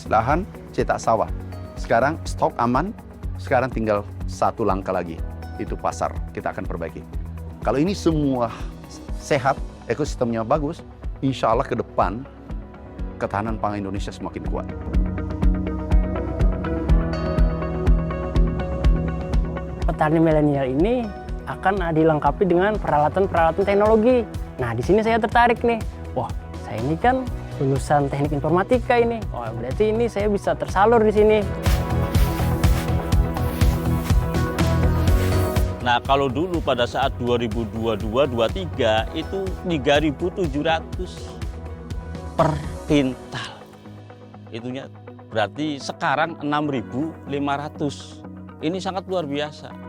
lahan, cetak sawah. Sekarang stok aman, sekarang tinggal satu langkah lagi, itu pasar kita akan perbaiki. Kalau ini semua sehat, ekosistemnya bagus, insya Allah ke depan ketahanan pangan Indonesia semakin kuat. Petani milenial ini akan dilengkapi dengan peralatan-peralatan teknologi. Nah, di sini saya tertarik nih. Wah, saya ini kan lulusan teknik informatika ini. Wah, berarti ini saya bisa tersalur di sini. Nah, kalau dulu pada saat 2022-2023 itu 3.700 per kintal. Itunya berarti sekarang 6.500. Ini sangat luar biasa.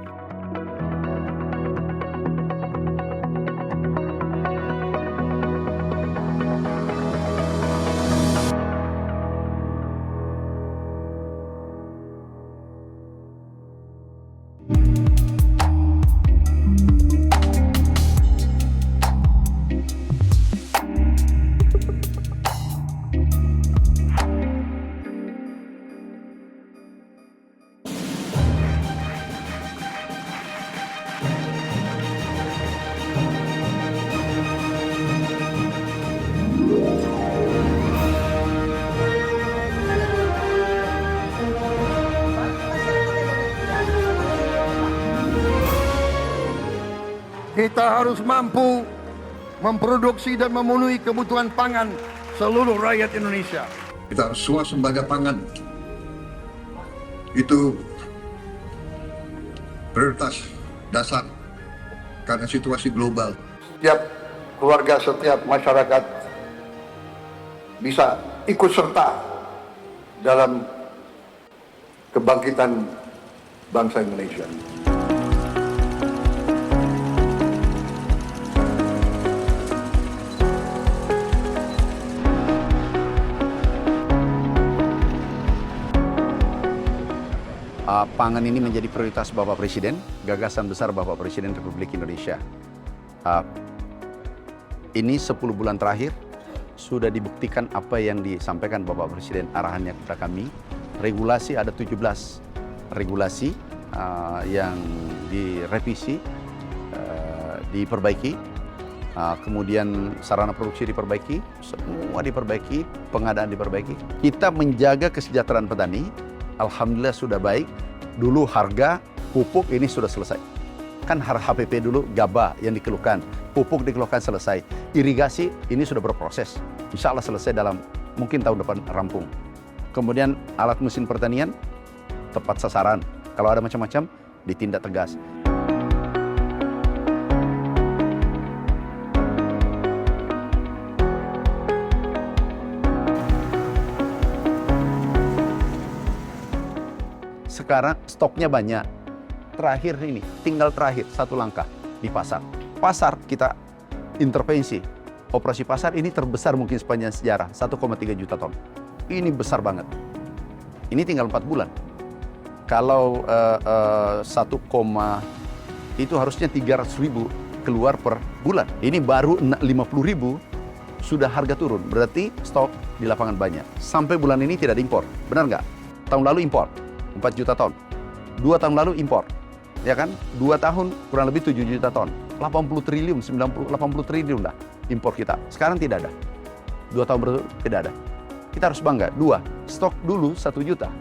Kita harus mampu memproduksi dan memenuhi kebutuhan pangan seluruh rakyat Indonesia. Kita harus swasembada pangan. Itu prioritas dasar karena situasi global. Setiap keluarga, setiap masyarakat bisa ikut serta dalam kebangkitan bangsa Indonesia. Pangan ini menjadi prioritas Bapak Presiden, gagasan besar Bapak Presiden Republik Indonesia. Ini 10 bulan terakhir sudah dibuktikan apa yang disampaikan Bapak Presiden arahannya kepada kami. Regulasi ada 17 regulasi yang direvisi, diperbaiki. Kemudian sarana produksi diperbaiki, semua diperbaiki, pengadaan diperbaiki. Kita menjaga kesejahteraan petani, alhamdulillah sudah baik. Dulu harga pupuk ini sudah selesai. Kan HPP dulu gabah yang dikeluhkan, pupuk dikeluhkan selesai. Irigasi ini sudah berproses, insya Allah selesai dalam mungkin tahun depan rampung. Kemudian alat mesin pertanian tepat sasaran. Kalau ada macam-macam ditindak tegas. Sekarang stoknya banyak. Terakhir ini, tinggal terakhir satu langkah di pasar. Pasar kita intervensi. Operasi pasar ini terbesar mungkin sepanjang sejarah, 1,3 juta ton. Ini besar banget. Ini tinggal 4 bulan. Kalau 1, itu harusnya 300.000 keluar per bulan. Ini baru 50.000 sudah harga turun. Berarti stok di lapangan banyak. Sampai bulan ini tidak diimpor. Benar nggak? Tahun lalu impor 4 juta ton. 2 tahun lalu impor. Ya kan? 2 tahun kurang lebih 7 juta ton. 80 triliun, 80 triliun dah impor kita. Sekarang tidak ada. 2 tahun berturut tidak ada. Kita harus bangga. 2, stok dulu 1 juta.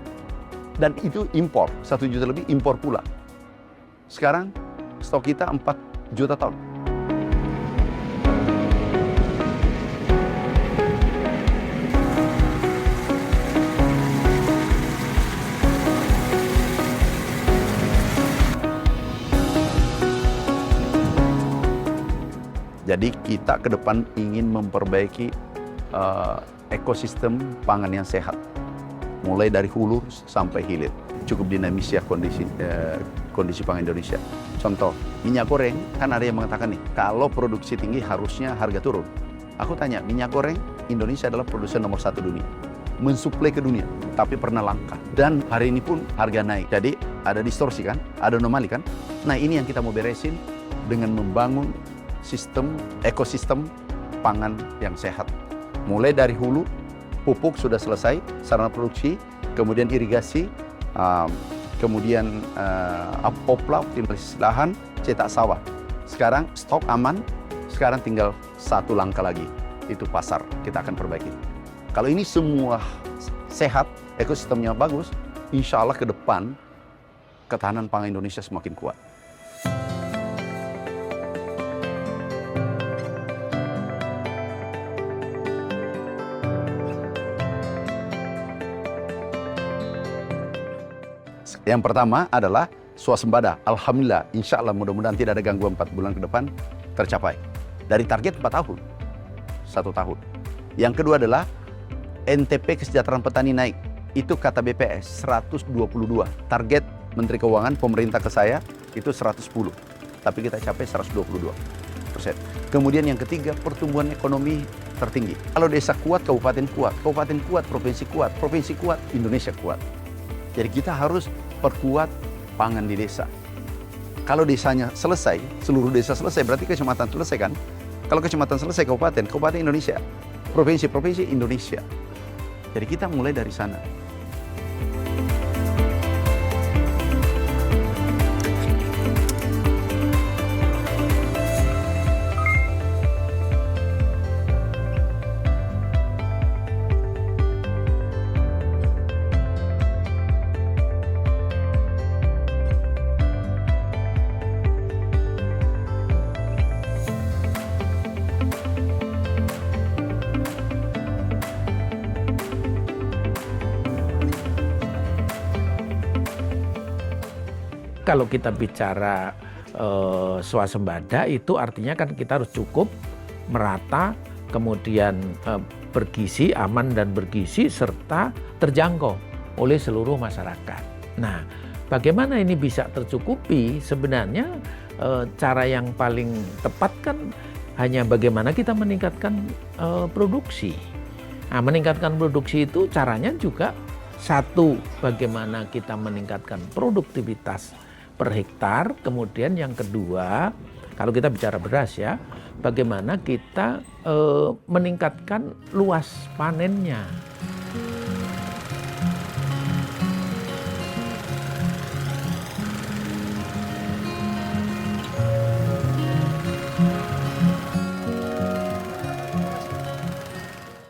Dan itu impor, 1 juta lebih impor pula. Sekarang stok kita 4 juta ton. Jadi kita ke depan ingin memperbaiki ekosistem pangan yang sehat. Mulai dari hulu sampai hilir. Cukup dinamis ya kondisi pangan Indonesia. Contoh, minyak goreng, kan ada yang mengatakan nih, kalau produksi tinggi harusnya harga turun. Aku tanya, minyak goreng Indonesia adalah produsen nomor 1 dunia. Mensuplai ke dunia, tapi pernah langka. Dan hari ini pun harga naik. Jadi ada distorsi kan, ada anomali kan. Nah ini yang kita mau beresin dengan membangun ekosistem pangan yang sehat. Mulai dari hulu pupuk sudah selesai, sarana produksi, kemudian irigasi, kemudian opla, optimalisasi lahan, cetak sawah. Sekarang stok aman, sekarang tinggal satu langkah lagi, itu pasar kita akan perbaiki. Kalau ini semua sehat, ekosistemnya bagus, insya Allah ke depan ketahanan pangan Indonesia semakin kuat. Yang pertama adalah swasembada. Alhamdulillah, insya Allah mudah-mudahan tidak ada gangguan 4 bulan ke depan tercapai. Dari target 4 tahun, 1 tahun. Yang kedua adalah NTP kesejahteraan petani naik. Itu kata BPS 122. Target Menteri Keuangan pemerintah ke saya itu 110. Tapi kita capai 122%. Kemudian yang ketiga, pertumbuhan ekonomi tertinggi. Kalau desa kuat, kabupaten kuat. Kabupaten kuat, provinsi kuat. Provinsi kuat, Indonesia kuat. Jadi kita harus perkuat pangan di desa. Kalau desanya selesai, seluruh desa selesai, berarti kecamatan selesai kan? Kalau kecamatan selesai, kabupaten, kabupaten Indonesia. Provinsi, provinsi Indonesia. Jadi kita mulai dari sana. Kalau kita bicara swasembada itu artinya kan kita harus cukup, merata, kemudian bergizi, aman dan bergizi, serta terjangkau oleh seluruh masyarakat. Nah, bagaimana ini bisa tercukupi? Sebenarnya cara yang paling tepat kan hanya bagaimana kita meningkatkan produksi. Nah, meningkatkan produksi itu caranya juga satu, bagaimana kita meningkatkan produktivitas per hektar. Kemudian yang kedua, kalau kita bicara beras ya, bagaimana kita meningkatkan luas panennya.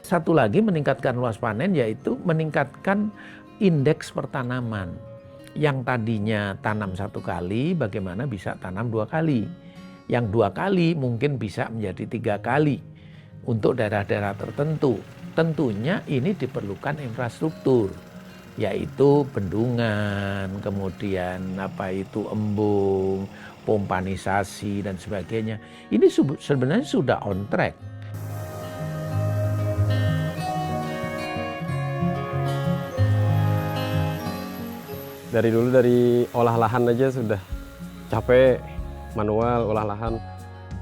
Satu lagi meningkatkan luas panen yaitu meningkatkan indeks pertanaman. Yang tadinya tanam 1 kali, bagaimana bisa tanam 2 kali. Yang 2 kali mungkin bisa menjadi 3 kali untuk daerah-daerah tertentu. Tentunya ini diperlukan infrastruktur, yaitu bendungan, kemudian embung, pompanisasi dan sebagainya. Ini sebenarnya sudah on track. Dari dulu dari olah lahan aja sudah capek, manual olah lahan.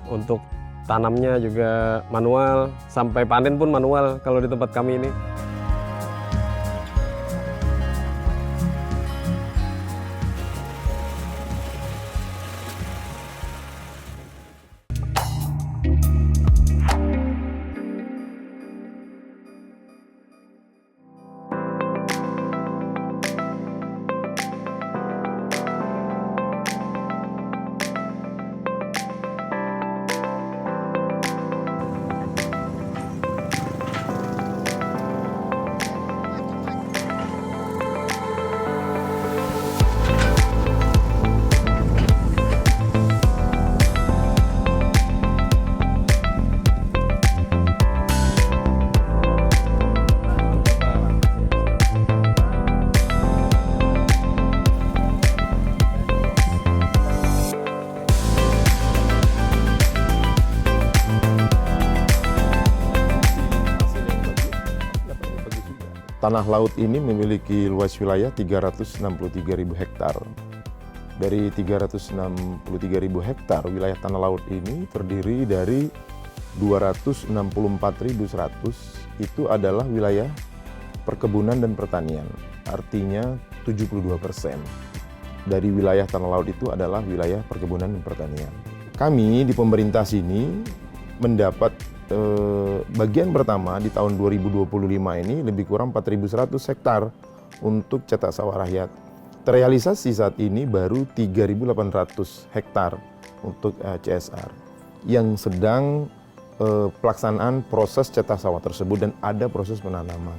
Untuk tanamnya juga manual, sampai panen pun manual kalau di tempat kami ini. Tanah laut ini memiliki luas wilayah 363.000 hektar. Dari 363.000 hektar, wilayah tanah laut ini terdiri dari 264.100 itu adalah wilayah perkebunan dan pertanian. Artinya 72% dari wilayah tanah laut itu adalah wilayah perkebunan dan pertanian. Kami di pemerintah sini mendapat bagian pertama di tahun 2025 ini lebih kurang 4.100 hektar untuk cetak sawah rakyat. Terrealisasi saat ini baru 3.800 hektar untuk CSR yang sedang pelaksanaan proses cetak sawah tersebut dan ada proses penanaman.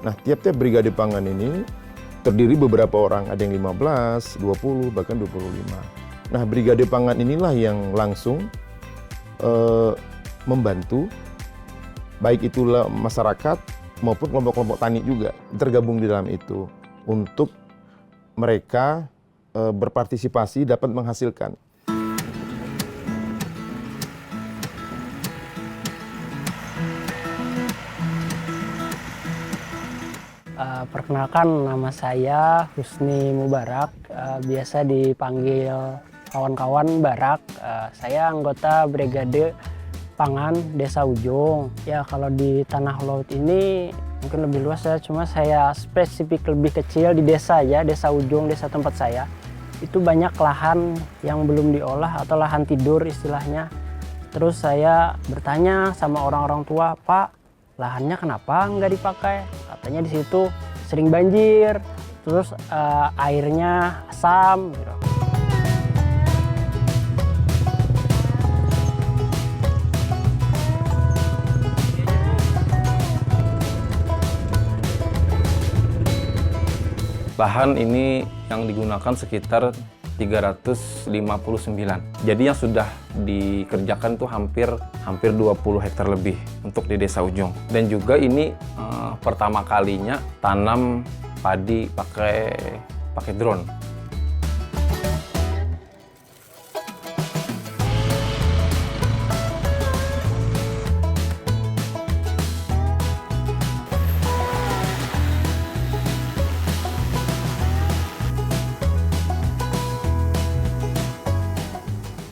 Nah, tiap-tiap brigade pangan ini terdiri beberapa orang, ada yang 15, 20, bahkan 25. Nah, brigade pangan inilah yang langsung membantu, baik itulah masyarakat maupun kelompok-kelompok tani juga tergabung di dalam itu, untuk mereka berpartisipasi dapat menghasilkan. Perkenalkan, nama saya Husni Mubarak, biasa dipanggil kawan-kawan Barak. Saya anggota Brigade Pangan Desa Ujung. Ya, kalau di Tanah Laut ini mungkin lebih luas ya, cuma saya spesifik lebih kecil di desa ya, Desa Ujung, desa tempat saya. Itu banyak lahan yang belum diolah atau lahan tidur istilahnya. Terus saya bertanya sama orang-orang tua, Pak, lahannya kenapa nggak dipakai? Katanya di situ sering banjir, terus airnya asam. Gitu. Lahan ini yang digunakan sekitar 359. Jadi yang sudah dikerjakan itu hampir 20 hektar lebih untuk di Desa Ujung. Dan juga ini pertama kalinya tanam padi pakai drone.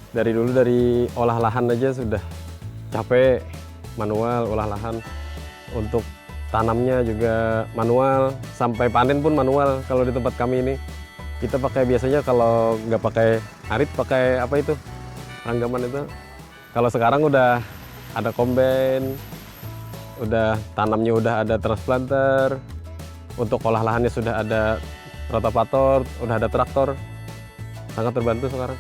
Dari dulu dari olah lahan aja sudah capek, manual olah lahan. Untuk tanamnya juga manual, sampai panen pun manual. Kalau di tempat kami ini kita pakai biasanya kalau nggak pakai arit, pakai apa itu, ranggaman itu. Kalau sekarang udah ada combine, udah tanamnya udah ada transplanter, untuk olah lahannya sudah ada rotavator, udah ada traktor. Sangat terbantu sekarang.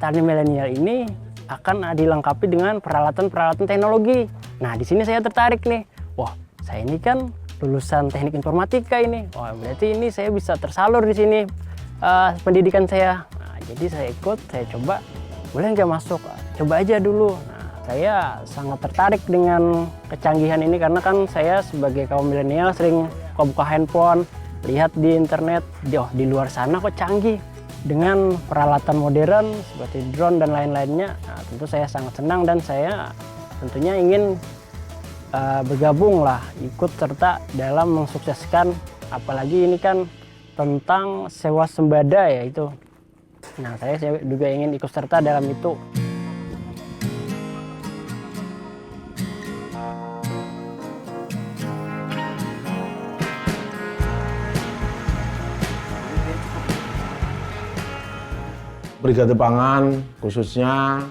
Petani milenial ini akan dilengkapi dengan peralatan-peralatan teknologi. Nah, di sini saya tertarik nih. Wah, saya ini kan lulusan teknik informatika ini. Wah, berarti ini saya bisa tersalur di sini pendidikan saya. Nah, jadi saya ikut, saya coba, boleh nggak masuk? Coba aja dulu. Nah, saya sangat tertarik dengan kecanggihan ini karena kan saya sebagai kaum milenial sering buka handphone, lihat di internet, di luar sana kok canggih. Dengan peralatan modern seperti drone dan lain-lainnya, nah, tentu saya sangat senang dan saya tentunya ingin bergabung lah, ikut serta dalam mensukseskan, apalagi ini kan tentang sewa sembada ya itu. Nah, saya juga ingin ikut serta dalam itu. Brigade Pangan khususnya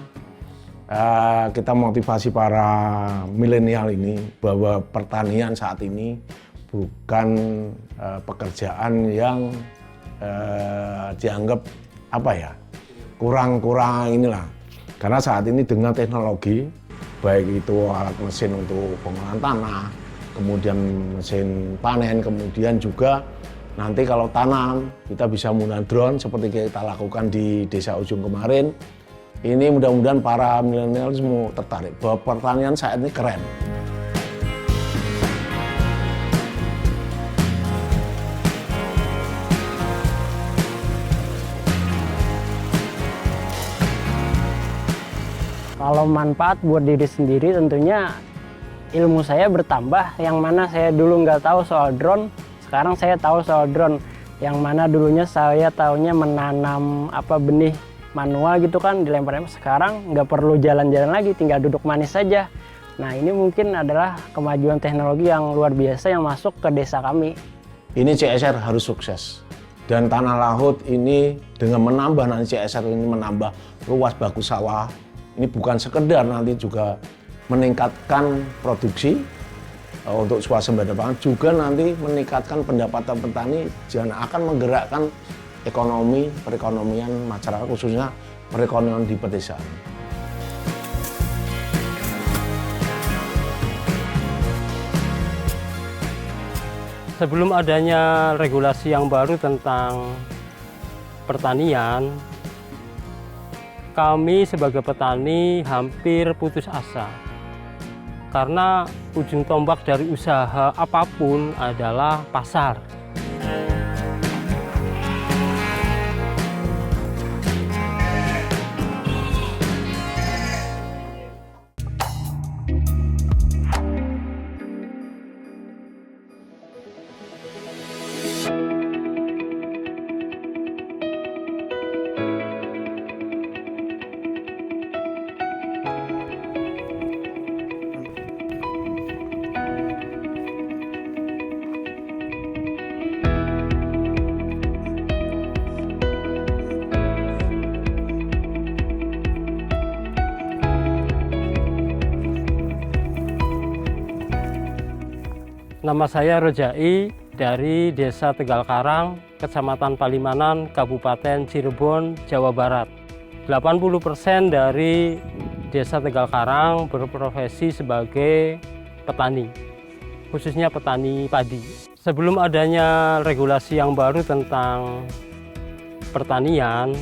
kita motivasi para milenial ini bahwa pertanian saat ini bukan pekerjaan yang dianggap kurang inilah, karena saat ini dengan teknologi baik itu alat mesin untuk pengolahan tanah kemudian mesin panen, kemudian juga nanti kalau tanam kita bisa menggunakan drone seperti kita lakukan di Desa Ujung kemarin. Ini mudah-mudahan para milenial semua tertarik bahwa pertanian saat ini keren. Kalau manfaat buat diri sendiri tentunya ilmu saya bertambah, yang mana saya dulu nggak tahu soal drone, sekarang saya tahu soal drone. Yang mana dulunya saya taunya menanam benih manual gitu kan, dilempar-lempar. Sekarang nggak perlu jalan-jalan lagi, tinggal duduk manis saja. Nah ini mungkin adalah kemajuan teknologi yang luar biasa yang masuk ke desa kami. Ini CSR harus sukses. Dan Tanah Laut ini dengan menambah nanti CSR ini menambah luas baku sawah. Ini bukan sekedar nanti juga meningkatkan produksi untuk swasembada pangan, juga nanti meningkatkan pendapatan petani dan akan menggerakkan perekonomian masyarakat, khususnya perekonomian di pedesaan. Sebelum adanya regulasi yang baru tentang pertanian, kami sebagai petani hampir putus asa. Karena ujung tombak dari usaha apapun adalah pasar. Nama saya Rojai dari Desa Tegal Karang, Kecamatan Palimanan, Kabupaten Cirebon, Jawa Barat. 80% dari Desa Tegal Karang berprofesi sebagai petani, khususnya petani padi. Sebelum adanya regulasi yang baru tentang pertanian,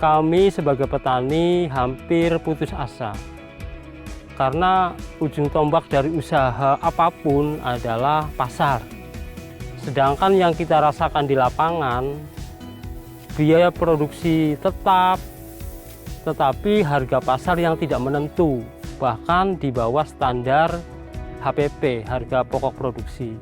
kami sebagai petani hampir putus asa. Karena ujung tombak dari usaha apapun adalah pasar. Sedangkan yang kita rasakan di lapangan, biaya produksi tetap, tetapi harga pasar yang tidak menentu, bahkan di bawah standar HPP, harga pokok produksi.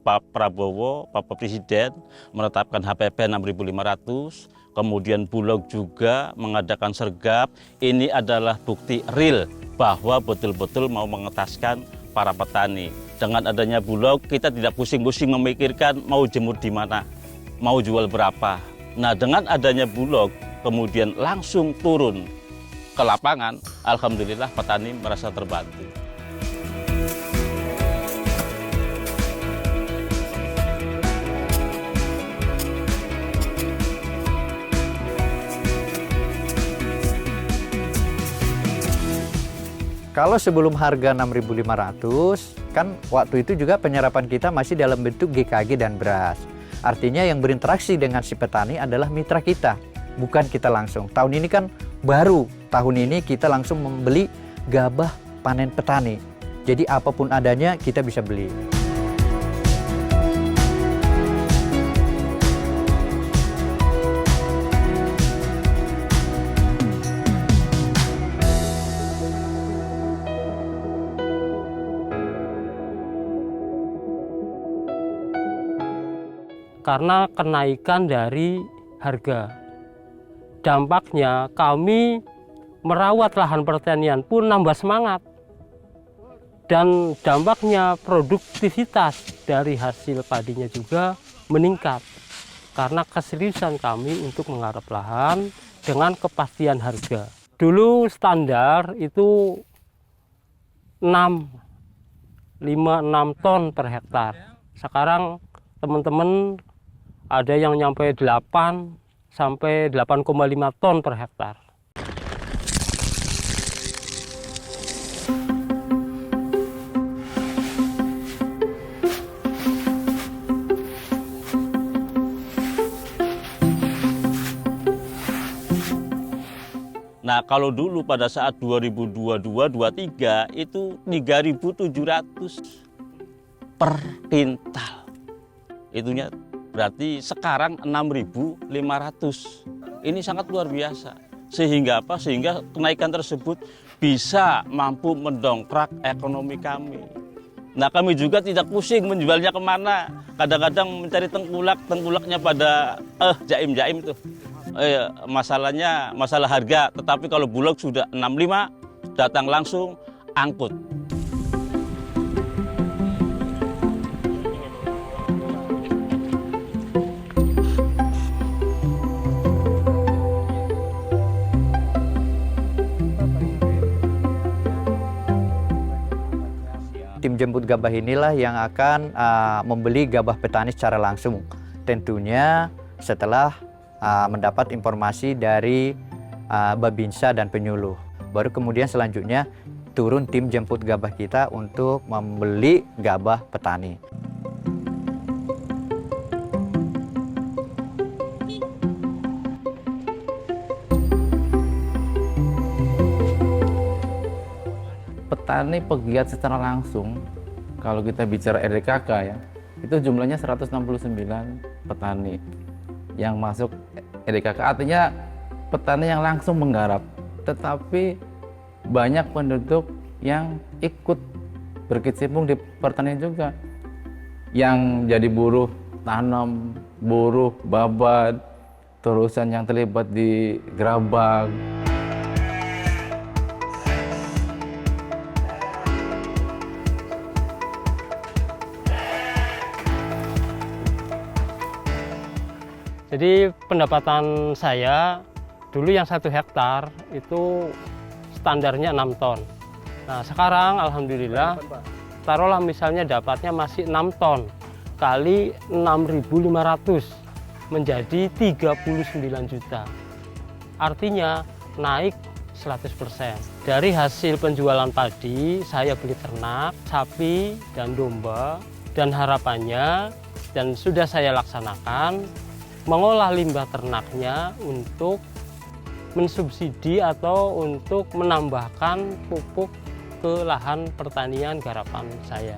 Pak Prabowo, Bapak Presiden menetapkan HPP 6.500, kemudian Bulog juga mengadakan sergap. Ini adalah bukti real bahwa betul-betul mau mengetaskan para petani. Dengan adanya Bulog, kita tidak pusing-pusing memikirkan mau jemur di mana, mau jual berapa. Nah, dengan adanya Bulog, kemudian langsung turun ke lapangan, alhamdulillah petani merasa terbantu. Kalau sebelum harga 6.500, kan waktu itu juga penyerapan kita masih dalam bentuk GKG dan beras. Artinya yang berinteraksi dengan si petani adalah mitra kita, bukan kita langsung. Tahun ini kan baru, tahun ini kita langsung membeli gabah panen petani. Jadi apapun adanya kita bisa beli. Karena kenaikan dari harga. Dampaknya kami merawat lahan pertanian pun nambah semangat. Dan dampaknya produktivitas dari hasil padinya juga meningkat. Karena keseriusan kami untuk menggarap lahan dengan kepastian harga. Dulu standar itu 5-6 ton per hektar. Sekarang teman-teman ada yang nyampe 8 sampai 8,5 ton per hektar. Nah, kalau dulu pada saat 2022-23 itu 3.700 per kintal. Itunya berarti sekarang 6.500. Ini sangat luar biasa. Sehingga apa? Sehingga kenaikan tersebut bisa mampu mendongkrak ekonomi kami. Nah, kami juga tidak pusing menjualnya kemana. Kadang-kadang mencari tengkulaknya pada jaim-jaim itu. Masalahnya masalah harga, tetapi kalau Bulog sudah 65, datang langsung angkut. Tim jemput gabah inilah yang akan membeli gabah petani secara langsung. Tentunya setelah mendapat informasi dari Babinsa dan penyuluh. Baru kemudian selanjutnya turun tim jemput gabah kita untuk membeli gabah petani. Petani pegiat secara langsung, kalau kita bicara RDKK ya, itu jumlahnya 169 petani yang masuk RDKK, artinya petani yang langsung menggarap, tetapi banyak penduduk yang ikut berkecimpung di pertanian juga, yang jadi buruh tanam, buruh babat, terusan yang terlibat di gerabak. Jadi pendapatan saya dulu yang 1 hektar itu standarnya 6 ton. Nah sekarang alhamdulillah taruhlah misalnya dapatnya masih 6 ton kali 6.500 menjadi 39 juta. Artinya naik 100%. Dari hasil penjualan padi saya beli ternak, sapi dan domba, dan harapannya dan sudah saya laksanakan mengolah limbah ternaknya untuk mensubsidi atau untuk menambahkan pupuk ke lahan pertanian garapan saya.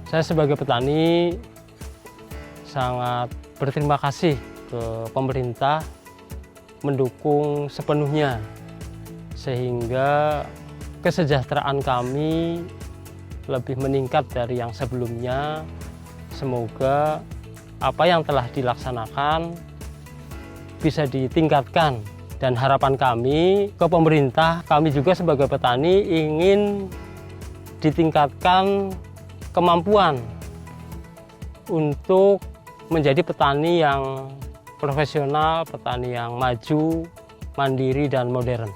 Saya sebagai petani sangat berterima kasih ke pemerintah mendukung sepenuhnya sehingga kesejahteraan kami lebih meningkat dari yang sebelumnya. Semoga apa yang telah dilaksanakan bisa ditingkatkan, dan harapan kami ke pemerintah, kami juga sebagai petani ingin ditingkatkan kemampuan untuk menjadi petani yang profesional, petani yang maju, mandiri, dan modern.